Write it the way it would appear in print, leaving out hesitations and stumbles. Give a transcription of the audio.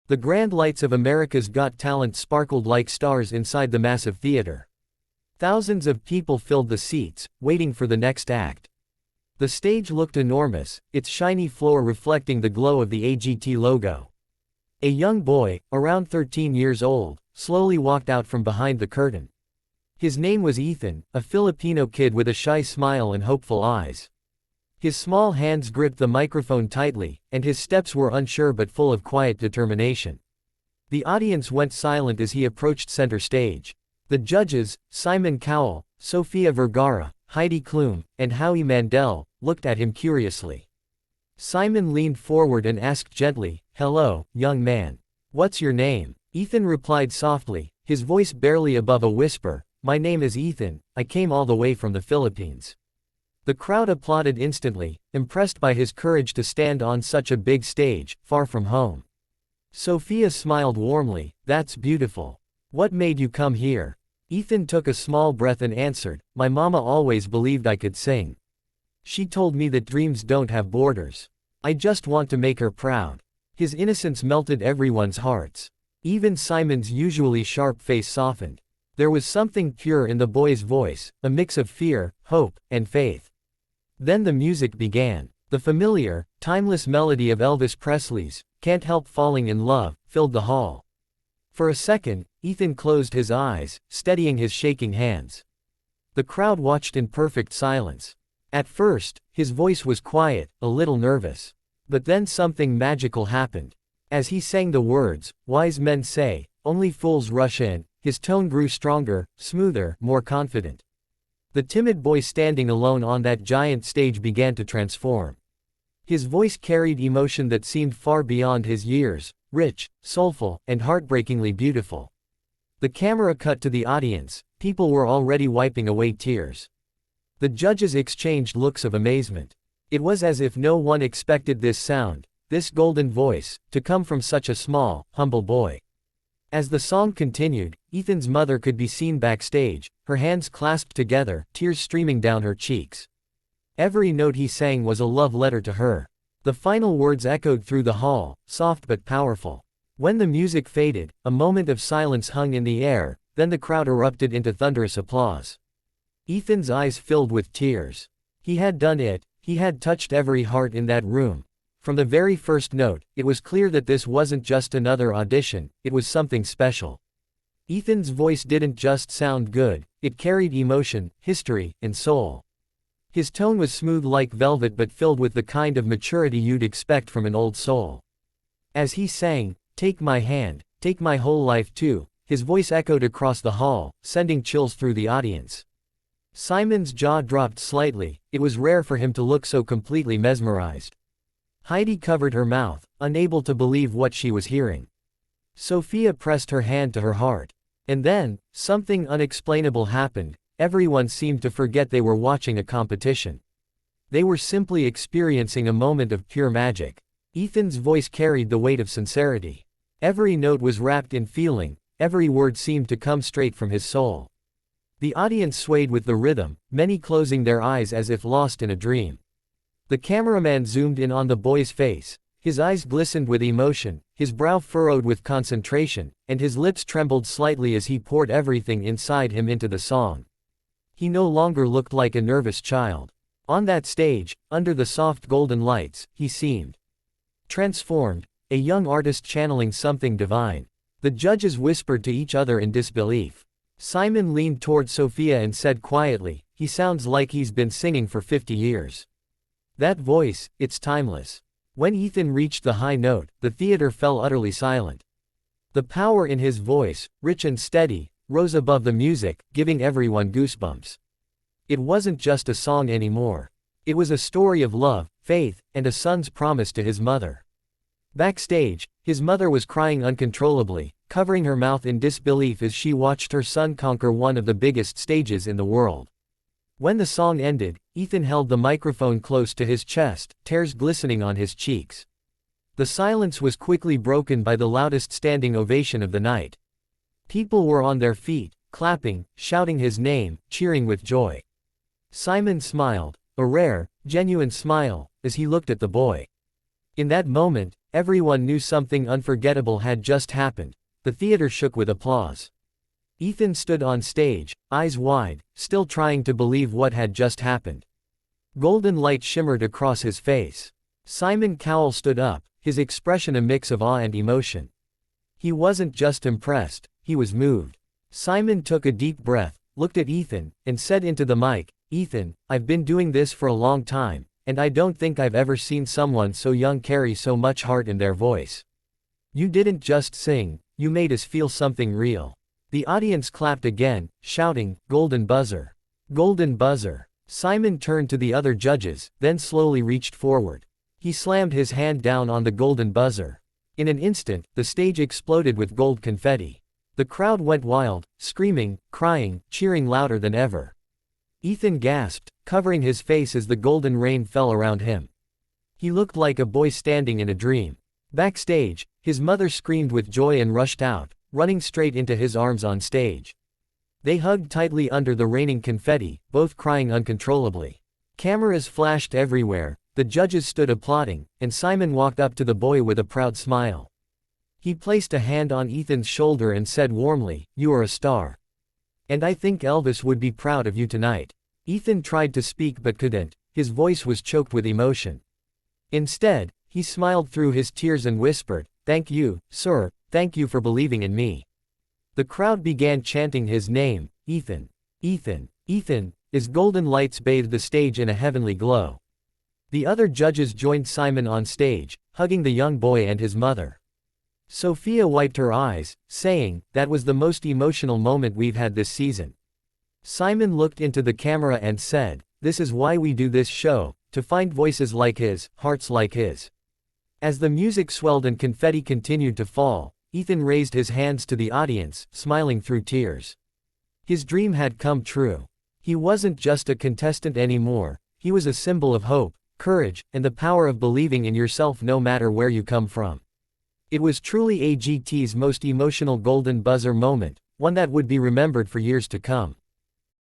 The grand lights of America's Got Talent sparkled like stars inside the massive theater. Thousands of people filled the seats, waiting for the next act. The stage looked enormous, its shiny floor reflecting the glow of the AGT logo. A young boy, around 13 years old, slowly walked out from behind the curtain. His name was Ethan, a Filipino kid with a shy smile and hopeful eyes. His small hands gripped the microphone tightly, and his steps were unsure but full of quiet determination. The audience went silent as he approached center stage. The judges, Simon Cowell, Sofia Vergara, Heidi Klum, and Howie Mandel, looked at him curiously. Simon leaned forward and asked gently, "Hello, young man. What's your name?" Ethan replied softly, his voice barely above a whisper, "My name is Ethan, I came all the way from the Philippines." The crowd applauded instantly, impressed by his courage to stand on such a big stage, far from home. Sophia smiled warmly, "That's beautiful. What made you come here?" Ethan took a small breath and answered, "My mama always believed I could sing. She told me that dreams don't have borders. I just want to make her proud." His innocence melted everyone's hearts. Even Simon's usually sharp face softened. There was something pure in the boy's voice, a mix of fear, hope, and faith. Then the music began. The familiar, timeless melody of Elvis Presley's "Can't Help Falling in Love" filled the hall. For a second, Ethan closed his eyes, steadying his shaking hands. The crowd watched in perfect silence. At first, his voice was quiet, a little nervous. But then something magical happened. As he sang the words, "Wise men say, only fools rush in," his tone grew stronger, smoother, more confident. The timid boy standing alone on that giant stage began to transform. His voice carried emotion that seemed far beyond his years, rich, soulful, and heartbreakingly beautiful. The camera cut to the audience, people were already wiping away tears. The judges exchanged looks of amazement. It was as if no one expected this sound, this golden voice, to come from such a small, humble boy. As the song continued, Ethan's mother could be seen backstage, her hands clasped together, tears streaming down her cheeks. Every note he sang was a love letter to her. The final words echoed through the hall, soft but powerful. When the music faded, a moment of silence hung in the air, then the crowd erupted into thunderous applause. Ethan's eyes filled with tears. He had done it, he had touched every heart in that room. From the very first note, it was clear that this wasn't just another audition, it was something special. Ethan's voice didn't just sound good, it carried emotion, history, and soul. His tone was smooth like velvet but filled with the kind of maturity you'd expect from an old soul. As he sang, "Take my hand, take my whole life too," his voice echoed across the hall, sending chills through the audience. Simon's jaw dropped slightly, it was rare for him to look so completely mesmerized. Heidi covered her mouth, unable to believe what she was hearing. Sophia pressed her hand to her heart. And then, something unexplainable happened. Everyone seemed to forget they were watching a competition. They were simply experiencing a moment of pure magic. Ethan's voice carried the weight of sincerity. Every note was wrapped in feeling, every word seemed to come straight from his soul. The audience swayed with the rhythm, many closing their eyes as if lost in a dream. The cameraman zoomed in on the boy's face. His eyes glistened with emotion, his brow furrowed with concentration, and his lips trembled slightly as he poured everything inside him into the song. He no longer looked like a nervous child. On that stage, under the soft golden lights, he seemed transformed, a young artist channeling something divine. The judges whispered to each other in disbelief. Simon leaned toward Sophia and said quietly, "He sounds like he's been singing for 50 years. That voice, it's timeless." When Ethan reached the high note, the theater fell utterly silent. The power in his voice, rich and steady, rose above the music, giving everyone goosebumps. It wasn't just a song anymore. It was a story of love, faith, and a son's promise to his mother. Backstage, his mother was crying uncontrollably, covering her mouth in disbelief as she watched her son conquer one of the biggest stages in the world. When the song ended, Ethan held the microphone close to his chest, tears glistening on his cheeks. The silence was quickly broken by the loudest standing ovation of the night. People were on their feet, clapping, shouting his name, cheering with joy. Simon smiled, a rare, genuine smile, as he looked at the boy. In that moment, everyone knew something unforgettable had just happened. The theater shook with applause. Ethan stood on stage, eyes wide, still trying to believe what had just happened. Golden light shimmered across his face. Simon Cowell stood up, his expression a mix of awe and emotion. He wasn't just impressed, he was moved. Simon took a deep breath, looked at Ethan, and said into the mic, "Ethan, I've been doing this for a long time, and I don't think I've ever seen someone so young carry so much heart in their voice. You didn't just sing, you made us feel something real." The audience clapped again, shouting, "Golden buzzer! Golden buzzer!" Simon turned to the other judges, then slowly reached forward. He slammed his hand down on the golden buzzer. In an instant, the stage exploded with gold confetti. The crowd went wild, screaming, crying, cheering louder than ever. Ethan gasped, covering his face as the golden rain fell around him. He looked like a boy standing in a dream. Backstage, his mother screamed with joy and rushed out, running straight into his arms on stage. They hugged tightly under the raining confetti, both crying uncontrollably. Cameras flashed everywhere, the judges stood applauding, and Simon walked up to the boy with a proud smile. He placed a hand on Ethan's shoulder and said warmly, "You are a star. And I think Elvis would be proud of you tonight." Ethan tried to speak but couldn't, his voice was choked with emotion. Instead, he smiled through his tears and whispered, "Thank you, sir, thank you for believing in me." The crowd began chanting his name, "Ethan, Ethan, Ethan," as golden lights bathed the stage in a heavenly glow. The other judges joined Simon on stage, hugging the young boy and his mother. Sophia wiped her eyes, saying, "That was the most emotional moment we've had this season." Simon looked into the camera and said, "This is why we do this show, to find voices like his, hearts like his." As the music swelled and confetti continued to fall, Ethan raised his hands to the audience, smiling through tears. His dream had come true. He wasn't just a contestant anymore, he was a symbol of hope, courage, and the power of believing in yourself no matter where you come from. It was truly AGT's most emotional golden buzzer moment, one that would be remembered for years to come.